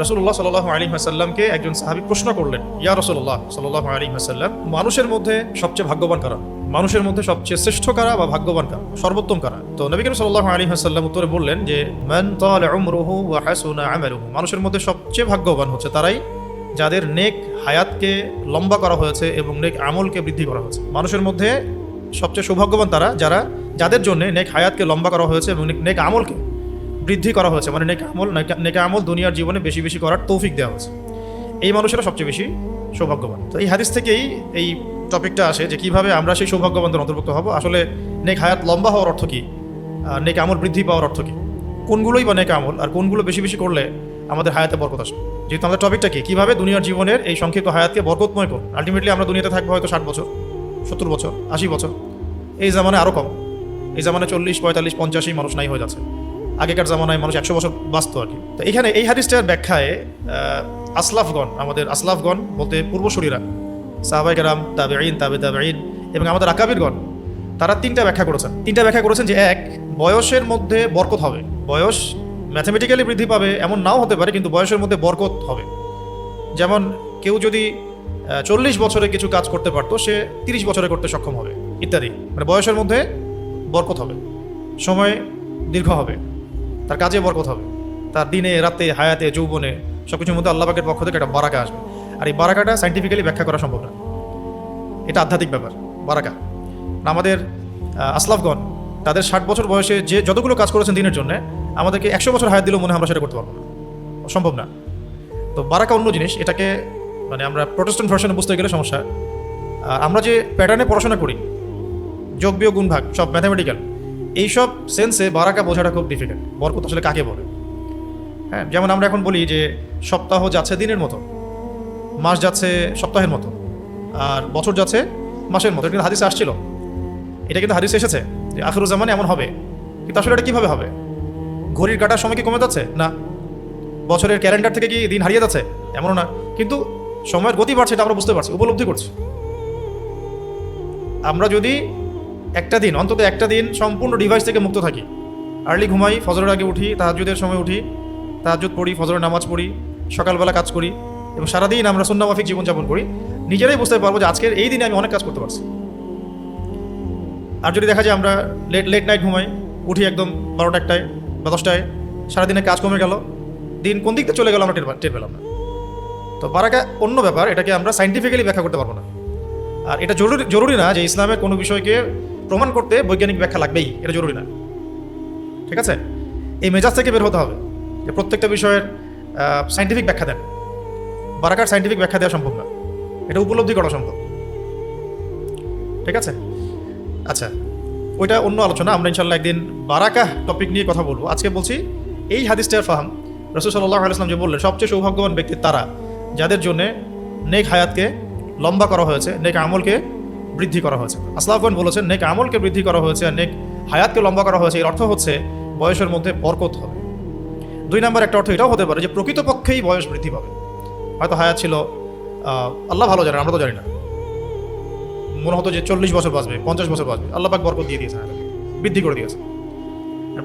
রাসূলুল্লাহ সাল্লাল্লাহু আলাইহি ওয়াসাল্লামকে একজন সাহাবী প্রশ্ন করলেন, ইয়া রাসূলুল্লাহ সাল্লাল্লাহু আলাইহি ওয়াসাল্লাম, মানুষের মধ্যে সবচেয়ে ভাগ্যবান কারা? মানুষের মধ্যে সবচেয়ে শ্রেষ্ঠ কারা বা ভাগ্যবান কারা, সর্বোত্তম কারা? তো নবী করিম সাল্লাল্লাহু আলাইহি ওয়াসাল্লাম উত্তরে বললেন যে মান তালা উমরুহু ওয়া হাসুনা আমালুহু, মানুষের মধ্যে সবচেয়ে ভাগ্যবান হচ্ছে তারাই যাদের নেক হায়াতকে লম্বা করা হয়েছে এবং নেক আমলকে বৃদ্ধি করা হয়েছে। মানুষের মধ্যে সবচেয়ে সৌভাগ্যবান তারা যাদের জন্য নেক হায়াতকে লম্বা করা হয়েছে এবং নেক আমলকে বৃদ্ধি করা হয়েছে, মানে নেক আমল দুনিয়ার জীবনে বেশি বেশি করার তৌফিক দেওয়া হয়েছে। এই মানুষেরা সবচেয়ে বেশি সৌভাগ্যবান। তো এই হাদিস থেকেই এই টপিকটা আসে যে কিভাবে আমরা সেই সৌভাগ্যবানদের অন্তর্ভুক্ত হব। আসলে নেক হায়াত লম্বা হওয়ার অর্থ কী, নেক আমল বৃদ্ধি পাওয়ার অর্থ কী, কোনগুলোই বা নেক আমল, আর কোনগুলো বেশি বেশি করলে আমাদের হায়াতে বরকত আসবে। যেহেতু আমাদের টপিকটা কি, কীভাবে দুনিয়ার জীবনের এই সংক্ষিপ্ত হায়াতকে বরকতময় করুন। আলটিমেটলি আমরা দুনিয়াতে থাকবো হয়তো 60 বছর, 70 বছর, 80 বছর। এই জামানে আরও কম, এই জামানে 40, 45, 50 মানুষ নাই হয়ে যাচ্ছে। আগেকার জামানায় মানুষ 100 বছর বাঁচত আর কি। তো এখানে এই হাদিসটার ব্যাখ্যায় আসলাফগণ, আমাদের আসলাফগণ বলতে পূর্বসূরীরা, সাহাবায়ে কেরাম, তাবেঈন, তাবেঈন এবং আমাদের আকাবিরগণ, তারা তিনটা ব্যাখ্যা করেছেন যে এক, বয়সের মধ্যে বরকত হবে। বয়স ম্যাথমেটিক্যালি বৃদ্ধি পাবে এমন নাও হতে পারে, কিন্তু বয়সের মধ্যে বরকত হবে। যেমন কেউ যদি 40 বছরে কিছু কাজ করতে পারতো, সে 30 বছরে করতে সক্ষম হবে ইত্যাদি। মানে বয়সের মধ্যে বরকত হবে, সময় দীর্ঘ হবে, তার কাজে বরকত হবে, তার দিনে রাতে হায়াতে যৌবনে সবকিছুর মধ্যে আল্লাহ পাকের পক্ষ থেকে একটা বারাকা আসবে। আর এই বারাকাটা সাইন্টিফিক্যালি ব্যাখ্যা করা সম্ভব না, এটা আধ্যাত্মিক ব্যাপার বারাকা। আমাদের আসলাফগণ তাদের 60 বছর বয়সে যে যতগুলো কাজ করেছেন দিনের জন্য, আমাদেরকে 100 বছর হায়াত দিলেও মনে হয় আমরা সেটা করতে পারবো না, সম্ভব না। তো বারাকা অন্য জিনিস, এটাকে মানে আমরা প্রোটেস্ট্যান্ট ভার্সনে বুঝতে গেলে সমস্যা। আমরা যে প্যাটার্নে পড়াশোনা করি, যোগ বিয়োগ গুণ ভাগ সব ম্যাথামেটিক্যাল, এইসব সেন্সে বারাকা বোঝাটা খুব ডিফিকাল্ট। বরকত আসলে কাকে বলে? হ্যাঁ, যেমন আমরা এখন বলি যে সপ্তাহ যাচ্ছে দিনের মতো, মাস যাচ্ছে সপ্তাহের মতো, আর বছর যাচ্ছে মাসের মতো। এটা কিন্তু হাদিসে আসছিল, এটা কিন্তু হাদিসে এসেছে যে আখিরুজ জামানে এমন হবে। কিন্তু আসলে এটা কীভাবে হবে? ঘড়ির কাটার সময় কি কমে যাচ্ছে? না। বছরের ক্যালেন্ডার থেকে কি দিন হারিয়ে যাচ্ছে? এমনও না। কিন্তু সময়ের গতি বাড়ছে, এটা আমরা বুঝতে পারছি, উপলব্ধি করছি। আমরা যদি অন্তত একটা দিন সম্পূর্ণ ডিভাইস থেকে মুক্ত থাকি, আর্লি ঘুমাই, ফজরের আগে উঠি, তাহাজ্জুদের সময় উঠি, তাহাজ্জুদ পড়ি, ফজরের নামাজ পড়ি, সকালবেলা কাজ করি এবং সারাদিন আমরা সুন্নাহ মাফিক জীবনযাপন করি, নিজেরাই বুঝতে পারবো যে আজকের এই দিনে আমি অনেক কাজ করতে পারছি। আর যদি দেখা যায় আমরা লেট নাইট ঘুমাই, উঠি একদম 12টা 1টায় বা 10টায়, সারাদিনে কাজ কমে গেল, দিন কোন দিক থেকে চলে গেল আমরা টের পেলাম না। তো বারাকা অন্য ব্যাপার, এটাকে আমরা সাইন্টিফিক্যালি ব্যাখ্যা করতে পারবো না। আর এটা জরুরি না যে ইসলামের কোনো বিষয়কে প্রমাণ করতে বৈজ্ঞানিক ব্যাখ্যা লাগবেই, এটা জরুরি না। ঠিক আছে, এই মেজাজ থেকে বের হতে হবে যে প্রত্যেকটা বিষয়ের সাইন্টিফিক ব্যাখ্যা দেন। বারাকার সাইন্টিফিক ব্যাখ্যা দেওয়া সম্ভব না, এটা উপলব্ধি করা সম্ভব। ঠিক আছে, আচ্ছা, ওইটা অন্য আলোচনা, আমরা ইনশাল্লাহ একদিন বারাকা টপিক নিয়ে কথা বলবো। আজকে বলছি এই হাদিসটার ফাহাম। রাসূল সাল্লাল্লাহু আলাইহি ওয়াসাল্লাম যে বললেন সবচেয়ে সৌভাগ্যবান ব্যক্তি তারা যাদের জন্য নেক হায়াতকে লম্বা করা হয়েছে, নেক আমলকে বৃদ্ধি করা হয়েছে। আসলাফগণ বলেছেন নেক আমলকে বৃদ্ধি করা হয়েছে আর নেক হায়াতকে লম্বা করা হয়েছে। এর অর্থ হচ্ছে বয়সের মধ্যে বরকত হবে। 2 নম্বর একটা অর্থ এটাও হতে পারে যে প্রকৃতপক্ষেই বয়স বৃদ্ধি পাবে। হয়তো হায়াত ছিল, আল্লাহ ভালো জানেন, আমরা তো জানি না, মনে হতো যে 40 বছর বাঁচবে, 50 বছর বাঁচবে, আল্লাহ পাক বরকত দিয়ে দিয়েছে, বৃদ্ধি করে দিয়েছে।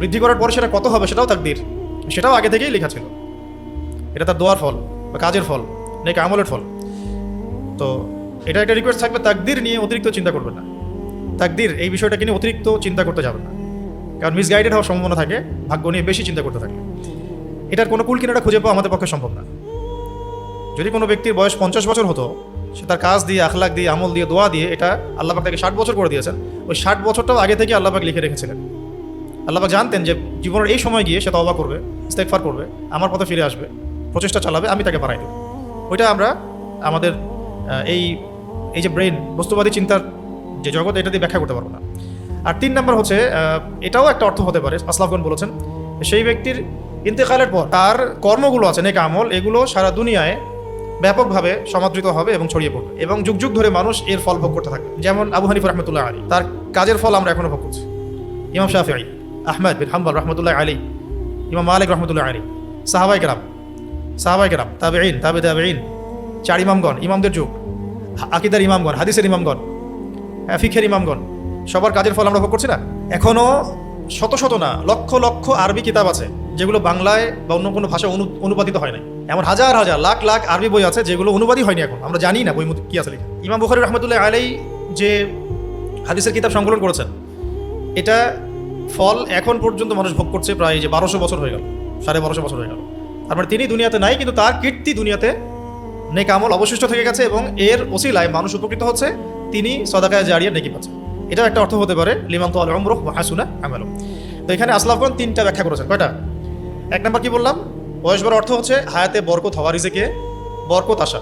বৃদ্ধি করার পরে সেটা কত হবে সেটাও তাকদীর, সেটাও আগে থেকেই লেখা ছিল। এটা তার দোয়ার ফল বা কাজের ফল, নেক আমলের ফল। তো এটা একটা রিকোয়েস্ট থাকবে, তাকদীর নিয়ে অতিরিক্ত চিন্তা করবেন না। তাকদীর এই বিষয়টাকে নিয়ে অতিরিক্ত চিন্তা করতে যাবেন না, কারণ মিসগাইডেড হওয়ার সম্ভাবনা থাকে ভাগ্য নিয়ে বেশি চিন্তা করতে থাকলে। এটার কোনো কুল কিনারা খুঁজে পাওয়া আমাদের পক্ষে সম্ভব না। যদি কোনো ব্যক্তির বয়স 50 বছর হতো, সে তার কাজ দিয়ে, আখলাক দিয়ে, আমল দিয়ে, দোয়া দিয়ে এটা আল্লাহ পাক তাকে 60 বছর করে দিয়েছেন। ওই 60 বছরটাও আগে থেকে আল্লাহ পাক লিখে রেখেছিলেন। আল্লাহ পাক জানতেন যে জীবনের এই সময় গিয়ে সে তওবা করবে, ইস্তেগফার করবে, আমার পথে ফিরে আসবে, প্রচেষ্টা চালাবে, আমি তাকে বাড়াই দেব। ওইটা আমরা আমাদের এই যে ব্রেন, বস্তুবাদী চিন্তার যে জগৎ, এটা দিয়ে ব্যাখ্যা করতে পারবো না। আর 3 নম্বর হচ্ছে, এটাও একটা অর্থ হতে পারে, আসলাফগণ বলেছেন সেই ব্যক্তির ইন্তেকালের পর তার কর্মগুলো আছে, নেক আমল, এগুলো সারা দুনিয়ায় ব্যাপকভাবে সমাদৃত হবে এবং ছড়িয়ে পড়বে এবং যুগ যুগ ধরে মানুষ এর ফল ভোগ করতে থাকবে। যেমন আবু হানিফা রাহমাতুল্লাহ আলাইহি, তার কাজের ফল আমরা এখনো ভোগ করছি। ইমাম শাফিঈ, আহমদ বিন হাম্বল রাহমাতুল্লাহ আলাইহি, ইমাম মালিক রাহমাতুল্লাহ আলাইহি, সাহাবায়ে কেরাম, তাবেঈন, তাবেঈন, 4 ইমামগণ, ইমামদের যুগ, আকীদার ইমামগণ, হাদিসের ইমামগণ, ফিকহের ইমামগণ, সবার কাজের ফল আমরা ভোগ করছি না। এখনও শত শত না, লক্ষ লক্ষ আরবি কিতাব আছে যেগুলো বাংলায় বা অন্য কোনো ভাষায় অনুবাদিত হয় নাই। এমন হাজার হাজার লাখ লাখ আরবি বই আছে যেগুলো অনুবাদই হয়নি এখন, আমরা জানি না বই কি আছে লেখা। ইমাম বুখারী রহমতুল্লাহ আলাইহি যে হাদিসের কিতাব সংকলন করেছেন, এটা ফল এখন পর্যন্ত মানুষ ভোগ করছে প্রায় যে 1200 বছর হয়ে গেল, 1250 বছর হয়ে গেল। তার মানে তিনি দুনিয়াতে নাই, কিন্তু তার কীর্তি দুনিয়াতে নেক আমল অবশিষ্ট থেকে গেছে এবং এর ওসিলায় মানুষ উপকৃত হচ্ছে, তিনি সদাকায়ে জারিয়া নেকি পাচ্ছে। এটা একটা অর্থ হতে পারে লিমান তাআলা উমরুহু ওয়া হাসুনা আমালুহু। তো এখানে আসলাফগণ 3টা ব্যাখ্যা করেছেন। কয়টা? 1 নম্বর কি বললাম, বয়স বড় অর্থ হচ্ছে হায়াতে বরকত হওয়া, রিজিকে বরকত আসা,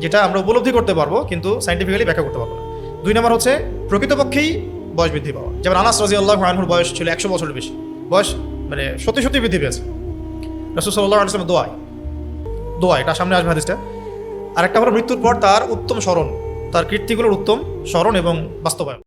যেটা আমরা উপলব্ধি করতে পারবো কিন্তু সাইন্টিফিক্যালি ব্যাখ্যা করতে পারবো না। 2 নম্বর হচ্ছে প্রকৃতপক্ষেই বয়স বৃদ্ধি পাওয়া, যেমন আনাস রাদিয়াল্লাহু আনহুর বয়স ছিল 100 বছরের বেশি, বয়স মানে সত্যি সত্যি বৃদ্ধি পেয়েছে। রাসূল সাল্লাল্লাহু আলাইহি ওয়াসাল্লাম দোয়া এটা সামনে আসবে হাদিসটা। আরেকটা হলো মৃত্যুর পর তার উত্তম স্মরণ, তার কীর্তিগুলোর উত্তম স্মরণ এবং বাস্তবায়ন।